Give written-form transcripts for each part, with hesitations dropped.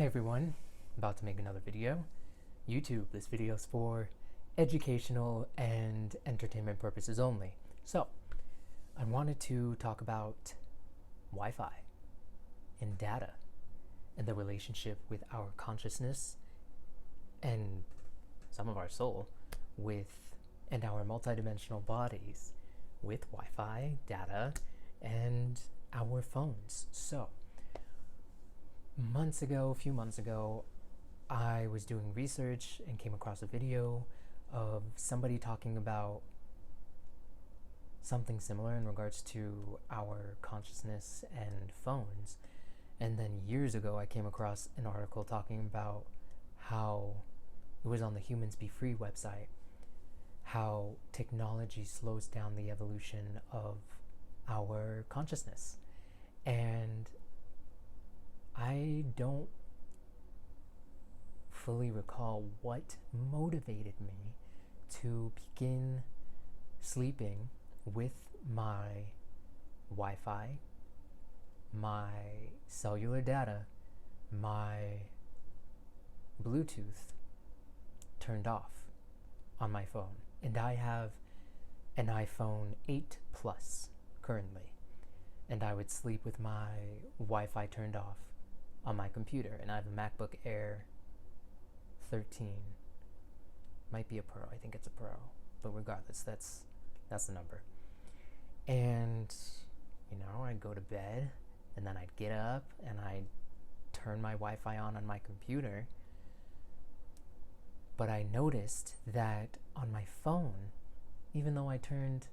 Hey everyone, about to make another video. YouTube, this video is for educational and entertainment purposes only. So, I wanted to talk about Wi-Fi and data and the relationship with our consciousness and some of our soul and our multidimensional bodies with Wi-Fi, data, and our phones. So, a few months ago, I was doing research and came across a video of somebody talking about something similar in regards to our consciousness and phones. And then years ago, I came across an article talking about how it was on the Humans Be Free website, how technology slows down the evolution of our consciousness. And I don't fully recall what motivated me to begin sleeping with my Wi-Fi, my cellular data, my Bluetooth turned off on my phone. And I have an iPhone 8 Plus currently. And I would sleep with my Wi-Fi turned off on my computer. And I have a MacBook Air 13. Might be a Pro. I think it's a Pro. But regardless, that's the number. And, I'd go to bed, and then I'd get up, and I'd turn my Wi-Fi on my computer. But I noticed that on my phone, even though I turned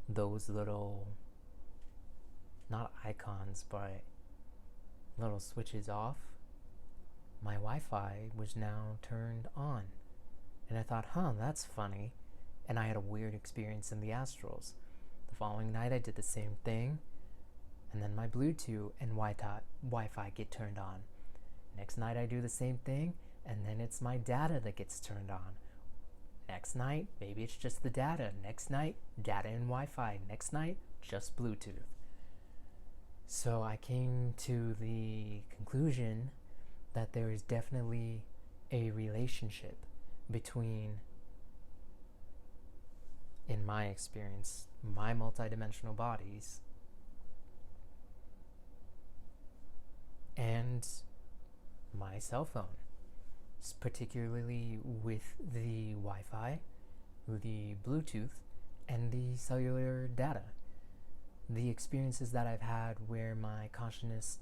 those little, not icons, but little switches off, my Wi-Fi was now turned on. And I thought, that's funny. And I had a weird experience in the astrals. The following night I did the same thing, and then my Bluetooth and Wi-Fi get turned on. Next night I do the same thing, and then it's my data that gets turned on. Next night, maybe it's just the data. Next night, data and Wi-Fi. Next night, just Bluetooth. So I came to the conclusion that there is definitely a relationship between, in my experience, my multidimensional bodies and my cell phone, particularly with the Wi-Fi, the Bluetooth, and the cellular data. The experiences that I've had where my consciousness,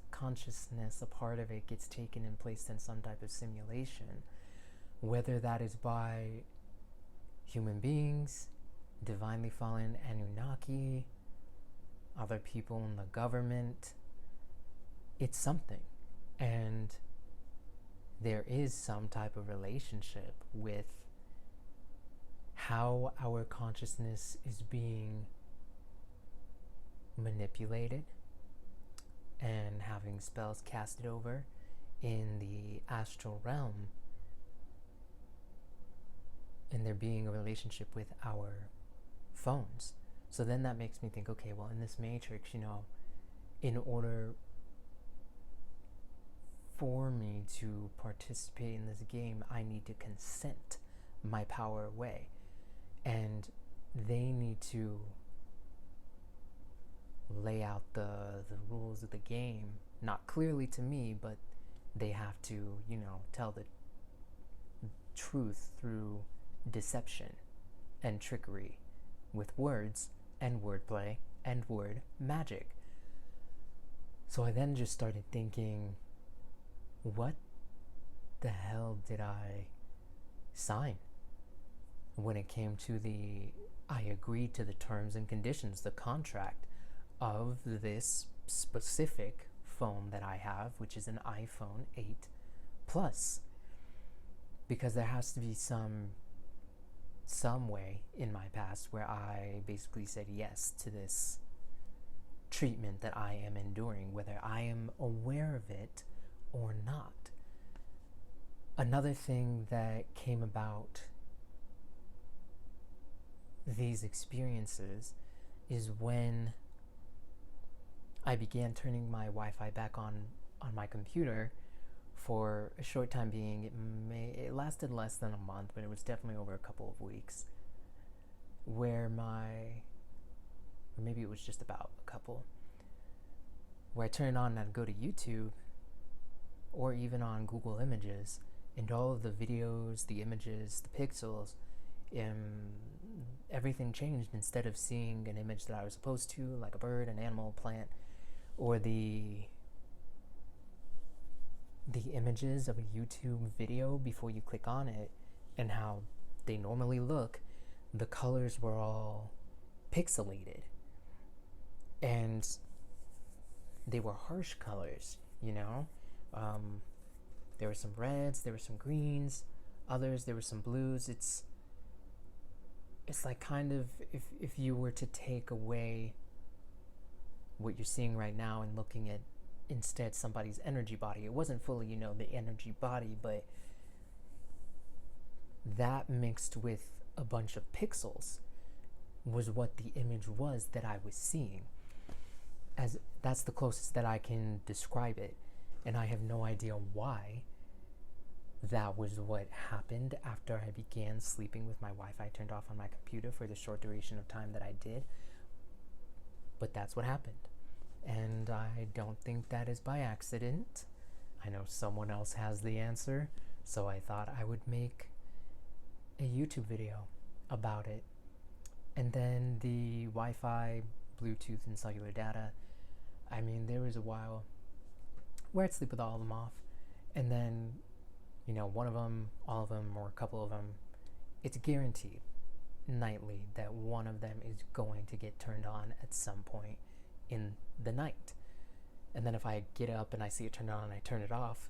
a part of it, gets taken and placed in some type of simulation, whether that is by human beings, divinely fallen Anunnaki, other people in the government, it's something. And there is some type of relationship with how our consciousness is being manipulated and having spells casted over in the astral realm, and there being a relationship with our phones. So then that makes me think, okay, well, in this matrix, in order for me to participate in this game, I need to consent my power away, and they need to lay out the rules of the game, not clearly to me, but they have to, tell the truth through deception and trickery with words and wordplay and word magic. So I then just started thinking, what the hell did I sign when it came to I agreed to the terms and conditions, the contract of this specific phone that I have, which is an iPhone 8 Plus, because there has to be some way in my past where I basically said yes to this treatment that I am enduring, whether I am aware of it or not. Another thing that came about these experiences is when I began turning my Wi-Fi back on on my computer for a short time being. It lasted less than a month, but it was definitely over a couple of weeks, where or maybe it was just about a couple, where I turn it on and I'd go to YouTube or even on Google Images, and all of the videos, the images, the pixels, everything changed. Instead of seeing an image that I was supposed to, like a bird, an animal, plant, or the images of a YouTube video before you click on it and how they normally look, the colors were all pixelated. And they were harsh colors, you know? There were some reds, there were some greens, others, there were some blues. It's like kind of if you were to take away what you're seeing right now and looking at instead somebody's energy body. It wasn't fully, the energy body, but that mixed with a bunch of pixels was what the image was that I was seeing. As that's the closest that I can describe it, and I have no idea why that was what happened after I began sleeping with my Wi-Fi turned off on my computer for the short duration of time that I did. But that's what happened. And I don't think that is by accident. I know someone else has the answer, so I thought I would make a YouTube video about it. And then the Wi-Fi, Bluetooth, and cellular data, there was a while where I'd sleep with all of them off, and then, one of them, all of them, or a couple of them, it's guaranteed nightly that one of them is going to get turned on at some point in the night. And then if I get up and I see it turned on and I turn it off,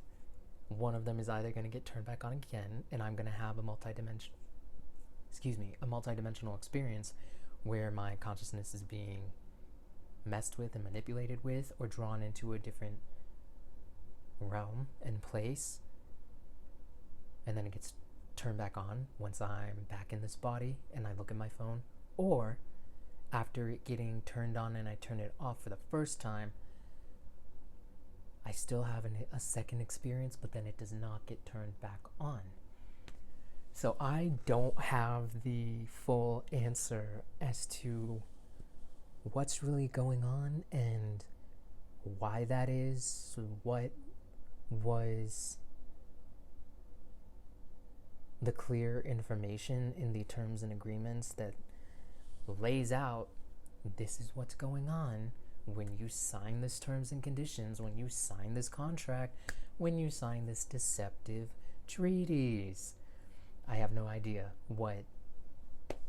one of them is either going to get turned back on again, and I'm going to have a multi-dimensional experience where my consciousness is being messed with and manipulated with, or drawn into a different realm and place, and then it gets turned back on once I'm back in this body and I look at my phone. Or after it getting turned on and I turn it off for the first time, I still have a second experience, but then it does not get turned back on. So I don't have the full answer as to what's really going on and why that is. What was the clear information in the terms and agreements that lays out this is what's going on when you sign this terms and conditions, when you sign this contract, when you sign this deceptive treaties. I have no idea what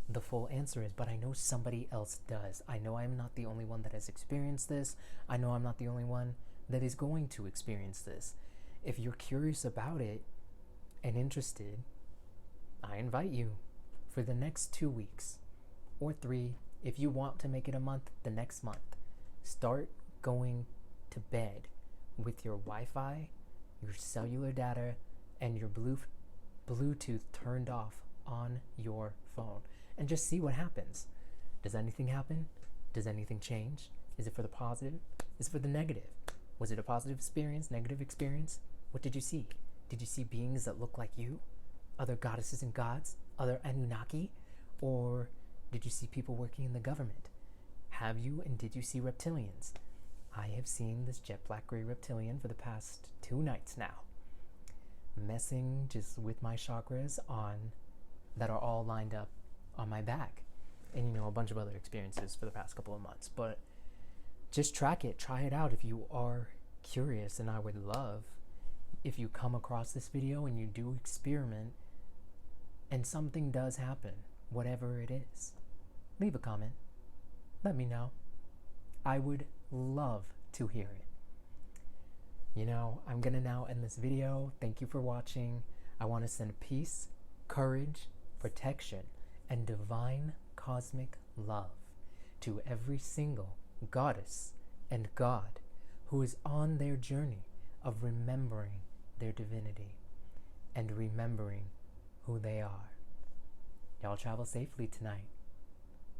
the full answer is, but I know somebody else does. I know I'm not the only one that has experienced this. I know I'm not the only one that is going to experience this. If you're curious about it and interested, I invite you for the next 2 weeks or 3, if you want to make it a month, the next month. Start going to bed with your Wi-Fi, your cellular data, and your Bluetooth turned off on your phone, and just see what happens. Does anything happen? Does anything change? Is it for the positive? Is it for the negative? Was it a positive experience, negative experience? What did you see? Did you see beings that look like you? Other goddesses and gods? Other Anunnaki? Or did you see people working in the government? Have you and did you see reptilians? I have seen this jet black gray reptilian for the past 2 nights now, messing just with my chakras that are all lined up on my back, and a bunch of other experiences for the past couple of months. But just track it, try it out if you are curious, and I would love if you come across this video and you do experiment and something does happen, whatever it is. Leave a comment, let me know. I would love to hear it. I'm gonna now end this video. Thank you for watching. I want to send peace, courage, protection, and divine cosmic love to every single goddess and god who is on their journey of remembering their divinity and remembering who they are. Y'all travel safely tonight.